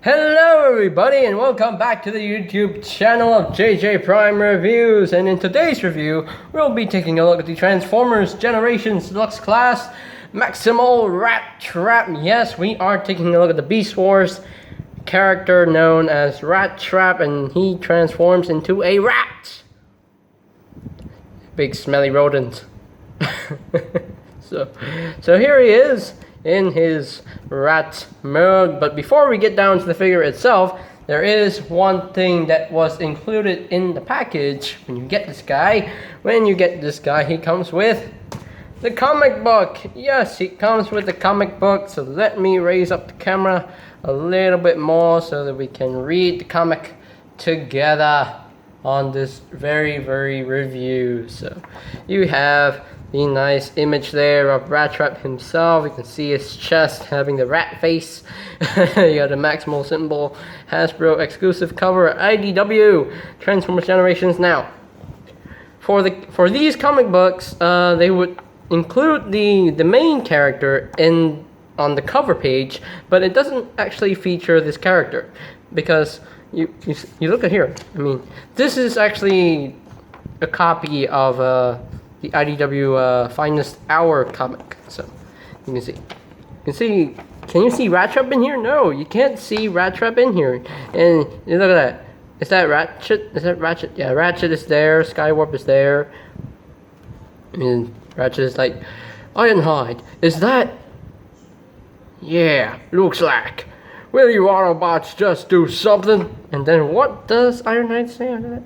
Hello everybody and welcome back to the YouTube channel of JJ Prime Reviews, and in today's review we'll be taking a look at the Transformers Generations Deluxe class Maximal Rattrap. Yes, we are taking a look at the Beast Wars character known as Rattrap, and he transforms into a rat. Big smelly rodent. So here he is in his rat mode. But before we get down to the figure itself, there is one thing that was included in the package when you get this guy. When you get this guy, he comes with the comic book. Yes, he comes with the comic book. So let me raise up the camera a little bit more so that we can read the comic together on this very review. So you have the nice image there of Rattrap himself. You can see his chest having the rat face. You got the Maximal symbol, Hasbro exclusive cover, IDW, Transformers Generations. Now, for these comic books, they would include the main character on the cover page, but it doesn't actually feature this character because you look at here. I mean, this is actually a copy of the IDW Finest Hour comic. So you can see. Can you see Rattrap in here? No, you can't see Rattrap in here. And look at that. Is that Ratchet? Is that Ratchet? Yeah, Ratchet is there. Skywarp is there. And Ratchet is like, Ironhide, is that? Yeah, looks like. Will you Autobots just do something? And then what does Ironhide say after that?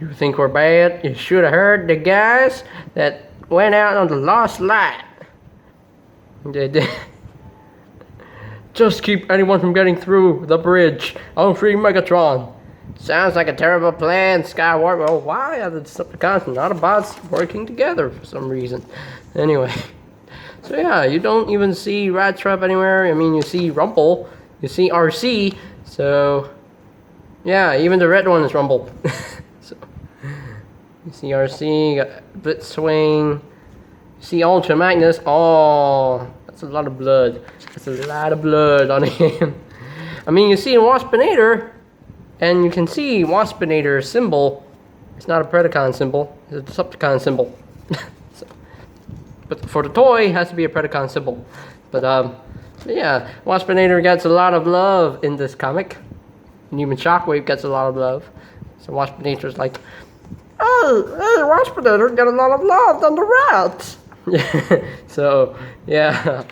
You think we're bad? You should have heard the guys that went out on the Lost Light. They did. Just keep anyone from getting through the bridge. I'll free Megatron. Sounds like a terrible plan, Skywarp. Well, why are the Decepticons and Autobots working together for some reason? Anyway. So yeah, you don't even see Rattrap anywhere. I mean, you see Rumble. You see RC. So yeah, even the red one is Rumble. So you see RC, you got Blitzwing, you see Ultra Magnus. Oh, that's a lot of blood. That's a lot of blood on him. I mean, you see Waspinator, and you can see Waspinator's symbol. It's not a Predacon symbol, it's a Decepticon symbol. So, but for the toy, it has to be a Predacon symbol. But so yeah, Waspinator gets a lot of love in this comic. And even Shockwave gets a lot of love. So Waspinator's like, hey, Waspinator got a lot of love on the rats. So yeah,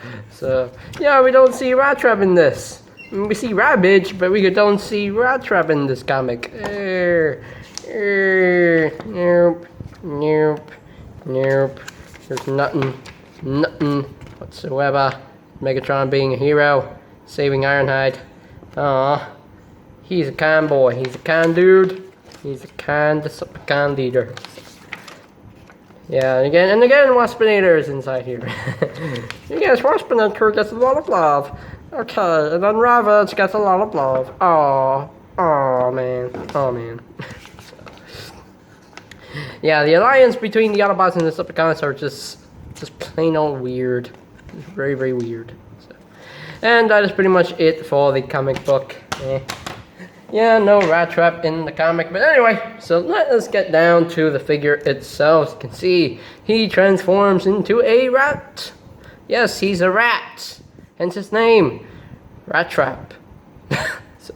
we don't see Rattrap in this. We see Ravage, but we don't see Rattrap in this comic. Nope. There's nothing whatsoever. Megatron being a hero, saving Ironhide. Aww. He's a kind boy. He's a kind dude. He's a kind Decepticon leader. Yeah, and again, Waspinator is inside here. Yes, Waspinator gets a lot of love. Okay, and then Ravage gets a lot of love. Oh man. Yeah, the alliance between the Autobots and the Decepticons are just plain old weird. It's very weird. So. And that is pretty much it for the comic book. Yeah, no Rattrap in the comic. But anyway, so let us get down to the figure itself. As you can see, he transforms into a rat. Yes, he's a rat. Hence his name, Rattrap. So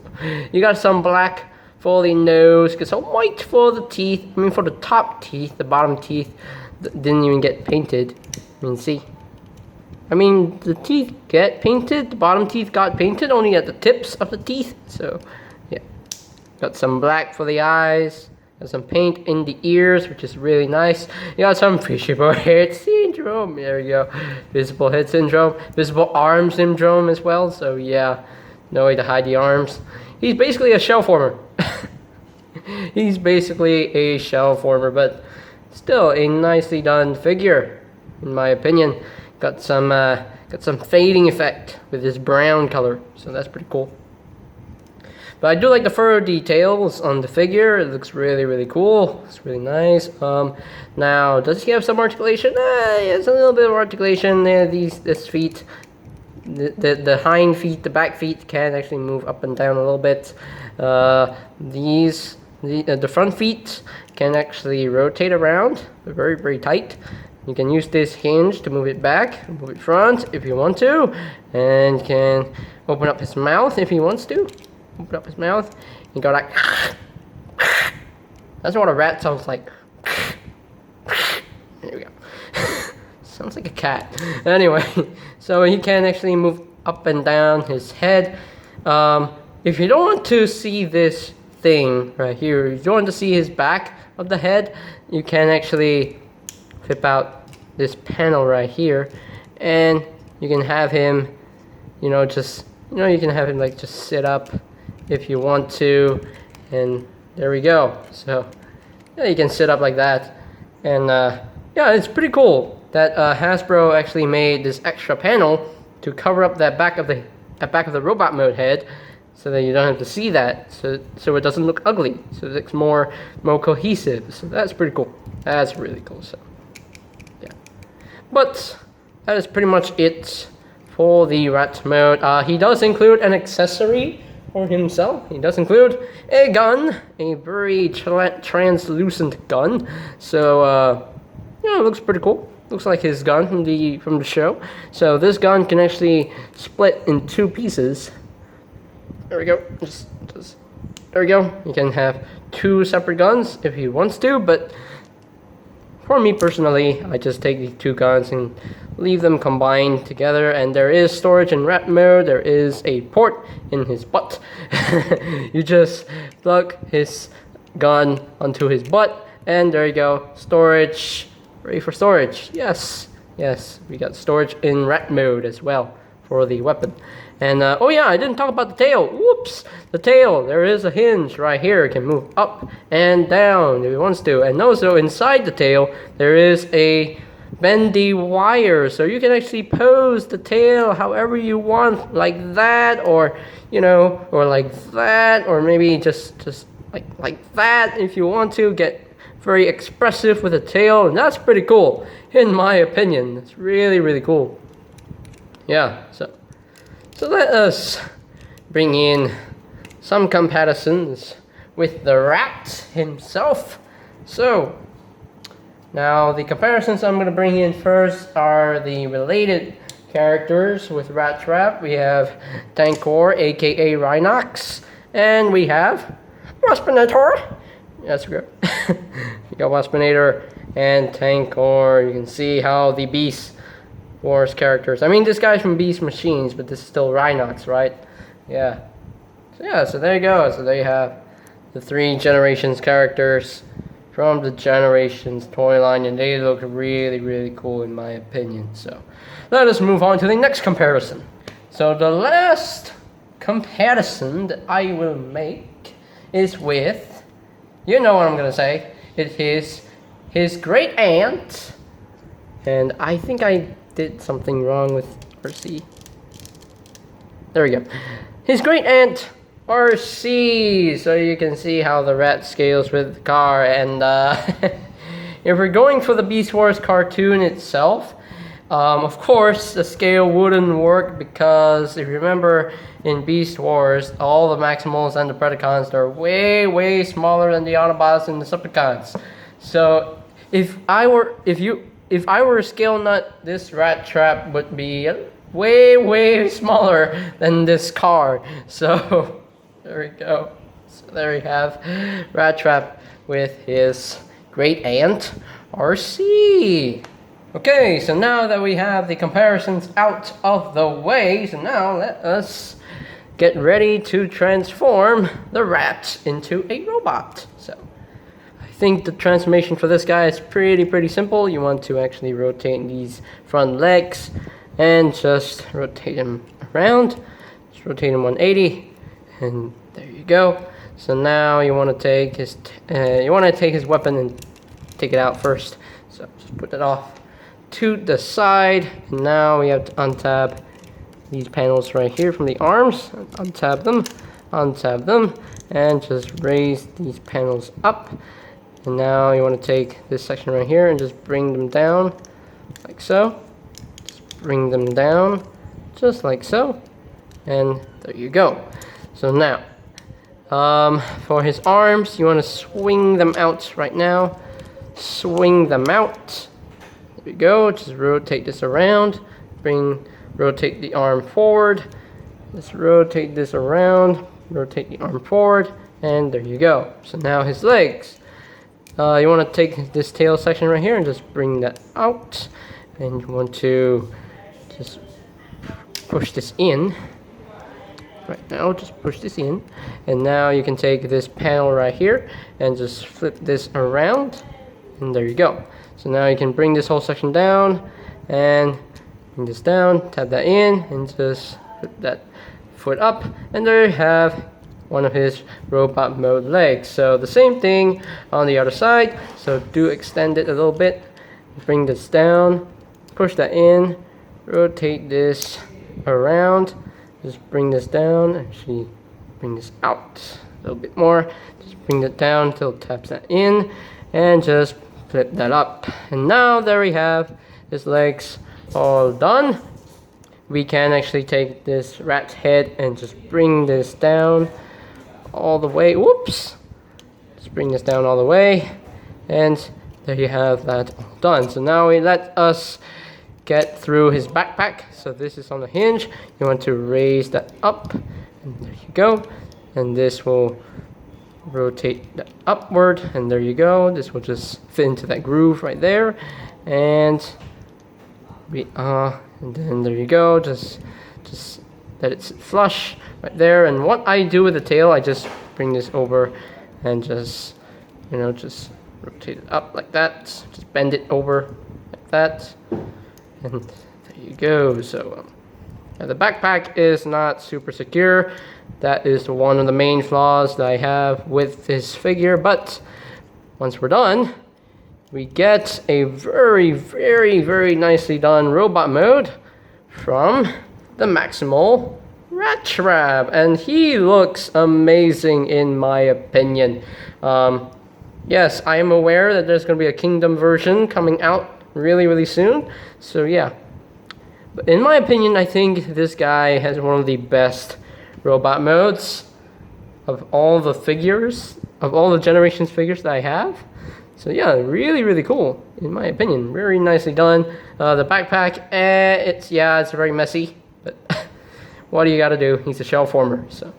you got some black for the nose, get some white for the teeth. I mean, for the top teeth, the bottom teeth didn't even get painted. I mean, see. I mean, the teeth get painted. The bottom teeth got painted only at the tips of the teeth. So. Got some black for the eyes. Got some paint in the ears, which is really nice. You got some visible head syndrome. There you go. Visible head syndrome. Visible arm syndrome as well. So yeah, no way to hide the arms. He's basically a shell former. He's basically a shell former, but still a nicely done figure, in my opinion. Got some fading effect with his brown color. So that's pretty cool. But I do like the fur details on the figure. It looks really cool. It's really nice. Now, does he have some articulation? He has a little bit of articulation there. This feet the hind feet, the back feet can actually move up and down a little bit. The front feet can actually rotate around. They're very, very tight. You can use this hinge to move it back, move it front if you want to, and you can open up his mouth if he wants to. Open up his mouth. You go like, that's what a rat sounds like. There we go. Sounds like a cat. Anyway, so he can actually move up and down his head. If you don't want to see this thing right here, if you want to see his back of the head, you can actually flip out this panel right here, and you can have him, you can have him like just sit up if you want to, and there we go. So yeah, you can sit up like that, and yeah, it's pretty cool that Hasbro actually made this extra panel to cover up that back of the robot mode head, so that you don't have to see that, so it doesn't look ugly, so it looks more cohesive. So that's pretty cool. That's really cool. So yeah, but that is pretty much it for the rat mode. He does include an accessory for himself. He does include a gun, a very translucent gun. So yeah, it looks pretty cool. Looks like his gun from the show. So this gun can actually split in 2 pieces. There we go. There we go. You can have 2 separate guns if he wants to, but for me personally, I just take these 2 guns and leave them combined together. And there is storage in rat mode. There is a port in his butt. You just plug his gun onto his butt, and there you go. Storage. Ready for storage. Yes, we got storage in rat mode as well for the weapon. And oh yeah, I didn't talk about the tail. Whoops, the tail. There is a hinge right here. It can move up and down if it wants to. And also inside the tail, there is a bendy wire, so you can actually pose the tail however you want, like that, or or like that, or maybe just like that if you want to get very expressive with a tail, and that's pretty cool in my opinion. It's really, really cool. Yeah, so let us bring in some comparisons with the rat himself. So now the comparisons I'm going to bring in first are the related characters with Rattrap. We have Tankor, aka Rhinox, and we have Waspinator. That's good. You got Waspinator and Tankor. You can see how the Beast Wars characters. I mean, this guy's from Beast Machines, but this is still Rhinox, right? Yeah. So there you go. So there you have the 3 Generations characters from the Generations toy line, and they look really, really cool in my opinion. So let us move on to the next comparison. So the last comparison that I will make is with, you know what I'm gonna say. It is his great aunt, and I think I did something wrong with RC. There we go. His great aunt RC. So you can see how the rat scales with the car, and if we're going for the Beast Wars cartoon itself, of course the scale wouldn't work, because if you remember in Beast Wars, all the Maximals and the Predacons are way, way smaller than the Autobots and the Supplicons. So if I were a scale nut, this Rattrap would be way, way smaller than this car. So there we go. So there we have Rattrap with his great aunt RC. Okay, so now that we have the comparisons out of the way, so now let us get ready to transform the rat into a robot. So I think the transformation for this guy is pretty simple. You want to actually rotate these front legs and just rotate him around. Just rotate him 180, and there you go. So now you want to take his weapon and take it out first. So just put that off to the side, and now we have to untab these panels right here from the arms. Untab them, and just raise these panels up. And now you want to take this section right here and just bring them down like so. Just bring them down just like so, and there you go. So now, for his arms, you want to swing them out right now. Swing them out. There we go. Just rotate this around. Rotate the arm forward. Just rotate this around. Rotate the arm forward, and there you go. So now his legs. You want to take this tail section right here and just bring that out, and you want to just push this in. Right now, just push this in, and now you can take this panel right here and just flip this around, and there you go. So now you can bring this whole section down and bring this down, tap that in, and just flip that foot up, and there you have one of his robot mode legs. So the same thing on the other side. So do extend it a little bit, bring this down, push that in, rotate this around, just bring this down, actually bring this out a little bit more, just bring that down until it taps that in, and just flip that up. And now there we have his legs all done. We can actually take this rat head and just bring this down all the way. Whoops! Just bring this down all the way, and there you have that all done. So now we let us get through his backpack. So this is on the hinge. You want to raise that up, and there you go. And this will rotate that upward, and there you go. This will just fit into that groove right there, and then there you go. Just let it sit flush right there. And what I do with the tail, I just bring this over and just just rotate it up like that. Just bend it over like that, and there you go. So the backpack is not super secure. That is one of the main flaws that I have with this figure. But once we're done, we get a very, very, very nicely done robot mode from the Maximal Rattrap, and he looks amazing in my opinion. Yes, I am aware that there's going to be a Kingdom version coming out really, really soon. So yeah, but in my opinion, I think this guy has one of the best robot modes of all the figures, of all the Generations figures that I have. So yeah, really, really cool in my opinion. Very nicely done. The backpack, it's very messy, but what do you gotta do? He's a shell former, so.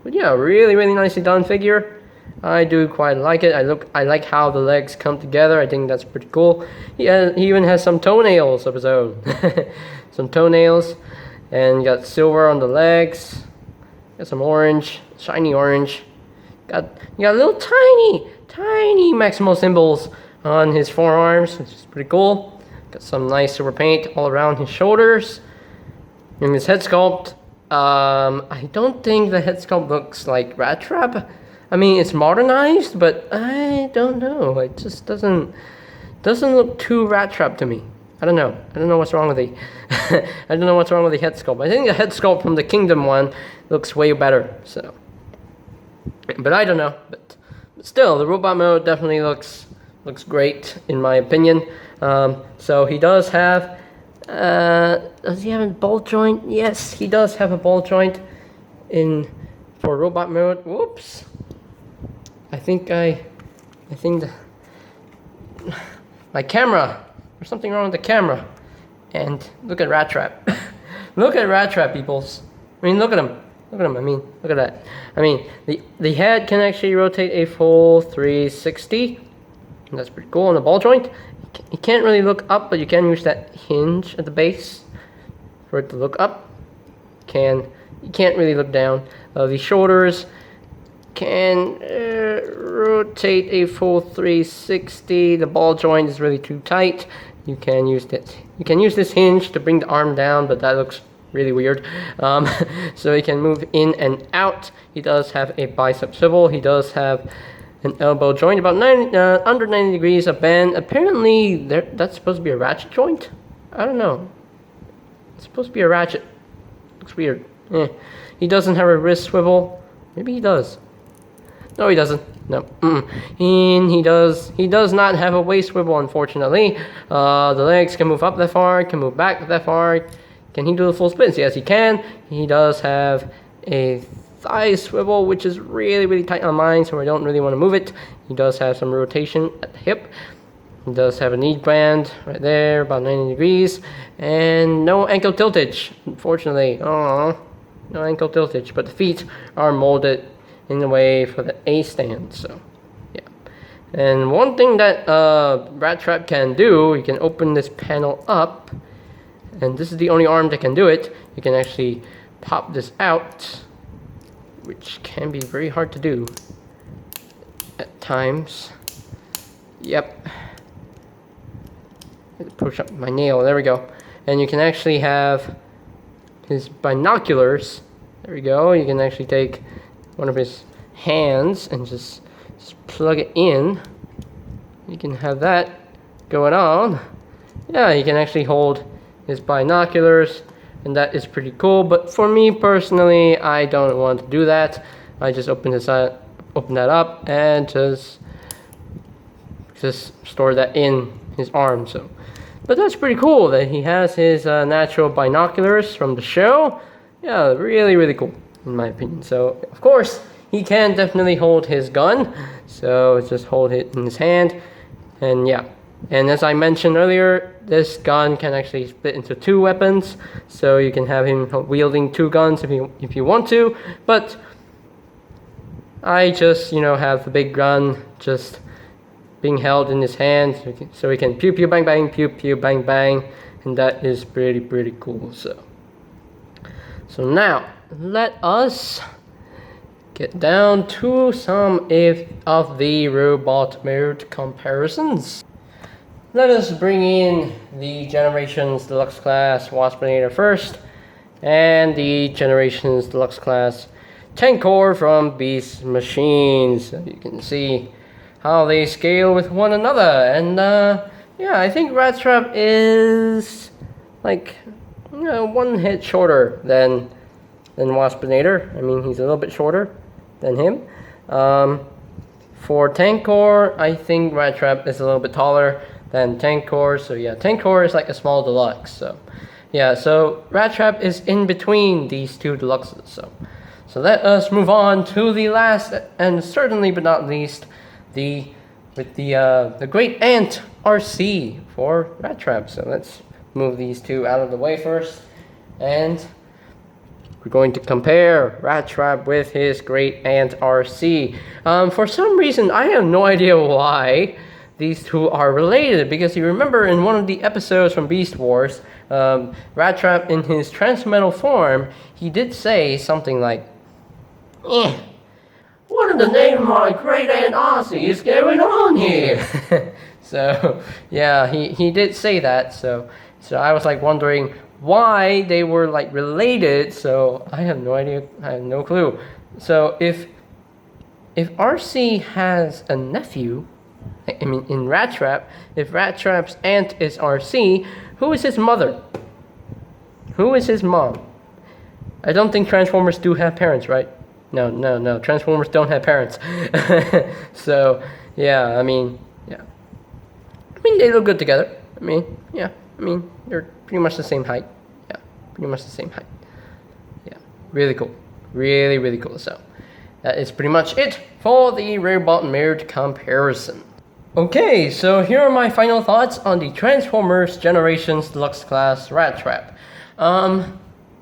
But yeah, really, really nicely done figure. I do quite like it. I like how the legs come together. I think that's pretty cool. He even has some toenails of his own. Some toenails, and you got silver on the legs. Got some orange, shiny orange. You got little tiny Maximal symbols on his forearms, which is pretty cool. Got some nice silver paint all around his shoulders. And his head sculpt, I don't think the head sculpt looks like Rattrap. I mean, it's modernized, but I don't know. It just doesn't look too Rattrap to me. I don't know. I don't know what's wrong with the I don't know what's wrong with the head sculpt. I think the head sculpt from the Kingdom one looks way better. So, but I don't know. But still, the robot mode definitely looks great in my opinion. So he does have. Does he have a ball joint? Yes, he does have a ball joint for robot mode. Whoops. I think my camera. There's something wrong with the camera. And look at Rattrap. Look at Rattrap, peoples. I mean, look at him. Look at him. I mean, look at that. I mean, the head can actually rotate a full 360. And that's pretty cool on the ball joint. You can't really look up, but you can use that hinge at the base for it to look up. You can't really look down. The shoulders can rotate a full 360. The ball joint is really too tight. You can use this hinge to bring the arm down, but that looks really weird. So he can move in and out. He does have a bicep swivel. He does have an elbow joint about under 90 degrees of bend. Apparently, that's supposed to be a ratchet joint. I don't know. It's supposed to be a ratchet. Looks weird. He doesn't have a wrist swivel. Maybe he does. No, he doesn't. No. And he does not have a waist swivel, unfortunately. The legs can move up that far, can move back that far, Can he do the full splits? Yes, he can. He does have a thigh swivel, which is really, really tight on mine, so I don't really want to move it. He does have some rotation at the hip. He does have a knee band right there, about 90 degrees, and no ankle tiltage, unfortunately. Oh, no ankle tiltage, but the feet are molded in the way for the A stand, so yeah. And one thing that Rattrap can do, you can open this panel up, and this is the only arm that can do it. You can actually pop this out, which can be very hard to do at times. Yep. Push up my nail, there we go. And you can actually have his binoculars. There we go. You can actually take one of his hands and just plug it in. You can have that going on. Yeah, you can actually hold his binoculars, and that is pretty cool. But for me personally, I don't want to do that. I just open that up and just store that in his arm. So, but that's pretty cool that he has his natural binoculars from the show. Yeah, really, really cool in my opinion. So of course he can definitely hold his gun. So just hold it in his hand, and yeah. And as I mentioned earlier, this gun can actually split into 2 weapons, so you can have him wielding 2 guns if you want to. But I just, have the big gun just being held in his hand, so he can pew pew bang bang, pew pew bang bang, and that is pretty cool. So now let us get down to some of the robot mode comparisons. Let us bring in the Generations Deluxe Class Waspinator first, and the Generations Deluxe Class Tankor from Beast Machines. So you can see how they scale with one another, and yeah, I think Rattrap is like 1 hit shorter than Waspinator. I mean, he's a little bit shorter than him. For Tankor, I think Rattrap is a little bit taller than Tankor, so yeah, Tankor is like a small deluxe. So yeah, so Rattrap is in between these 2 deluxes. So let us move on to the last, and certainly but not least, the Great Ant RC for Rattrap. So let's move these 2 out of the way first, and we're going to compare Rattrap with his Great Ant RC. For some reason, I have no idea why these 2 are related, because you remember in one of the episodes from Beast Wars, Rattrap in his transmetal form, he did say something like, what in the name of my Great Ant RC is going on here? So yeah, he did say that, so I was like wondering why they were like related. So I have no idea, I have no clue. So if RC has a nephew, I mean in Rattrap, if Rattrap's aunt is RC, who is his mother? Who is his mom? I don't think Transformers do have parents, right? No. Transformers don't have parents. So yeah, I mean they look good together. They're pretty much the same height. Yeah, pretty much the same height. Yeah, really cool. Really cool. So that is pretty much it for the robot mode comparison. Okay, so here are my final thoughts on the Transformers Generations Deluxe Class Rattrap.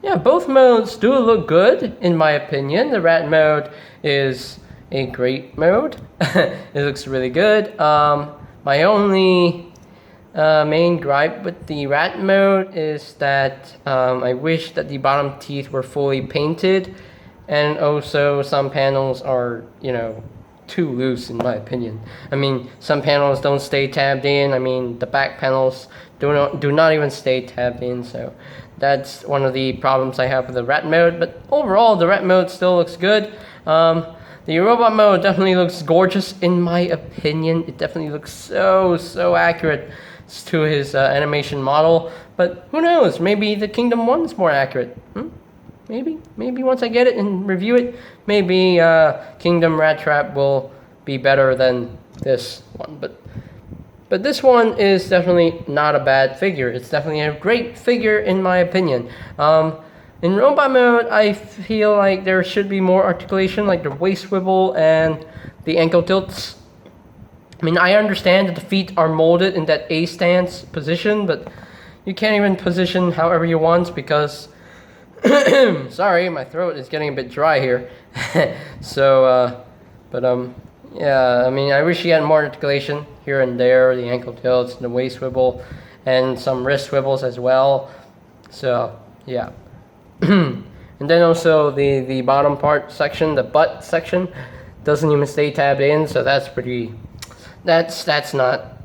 Yeah, both modes do look good, in my opinion. The Rat mode is a great mode. It looks really good. My only main gripe with the Rat mode is that I wish that the bottom teeth were fully painted, and also some panels are, too loose in my opinion. I mean, some panels don't stay tabbed in. I mean, the back panels do not even stay tabbed in, so that's one of the problems I have with the Rat mode. But overall, the Rat mode still looks good. The robot mode definitely looks gorgeous in my opinion. It definitely looks so accurate to his animation model. But who knows? Maybe the Kingdom 1 is more accurate. Maybe once I get it and review it, maybe Kingdom Rattrap will be better than this one. But But this one is definitely not a bad figure. It's definitely a great figure in my opinion. In robot mode, I feel like there should be more articulation, like the waist swivel and the ankle tilts. I mean, I understand that the feet are molded in that A stance position, but you can't even position however you want because, sorry, my throat is getting a bit dry here. So, yeah, I mean, I wish he had more articulation here and there, the ankle tilts, the waist swivel, and some wrist swivels as well. So, yeah. And then also the bottom part section, the butt section, doesn't even stay tabbed in, so that's pretty, that's not,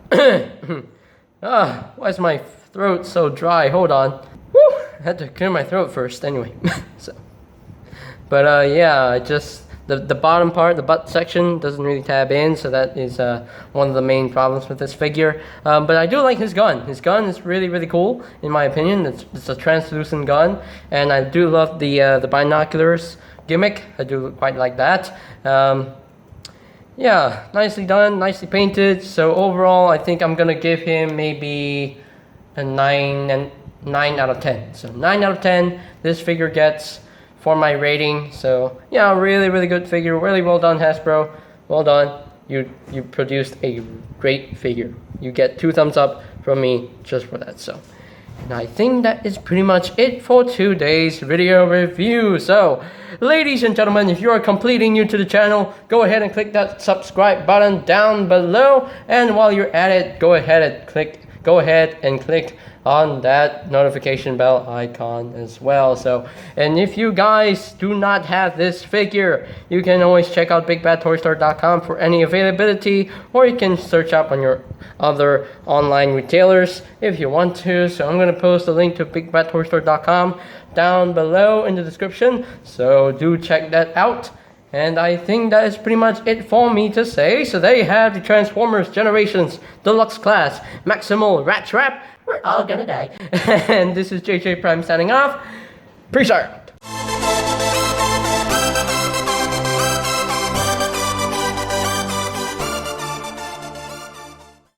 why is my throat so dry? Hold on. Woo! I had to clear my throat first anyway. So, but yeah, just the bottom part, the butt section, doesn't really tab in, so that is one of the main problems with this figure. But I do like his gun. His gun is really, really cool, in my opinion. It's a translucent gun, and I do love the binoculars gimmick. I do quite like that. Yeah, nicely done, nicely painted. So overall, I think I'm gonna give him maybe a 9 out of 10. So 9 out of 10, this figure gets for my rating. So yeah, really, really good figure. Really well done, Hasbro. Well done. You produced a great figure. You get 2 thumbs up from me just for that. So, and I think that is pretty much it for today's video review. So, ladies and gentlemen, if you are completely new to the channel, go ahead and click that subscribe button down below. And while you're at it, go ahead and click on that notification bell icon as well. So, and if you guys do not have this figure, you can always check out bigbadtoystore.com for any availability, or you can search up on your other online retailers if you want to. So I'm going to post a link to bigbadtoystore.com down below in the description, so do check that out. And I think that is pretty much it for me to say. So there you have the Transformers Generations Deluxe Class Maximal Rattrap. We're all gonna die. And this is JJ Prime signing off. Peace out.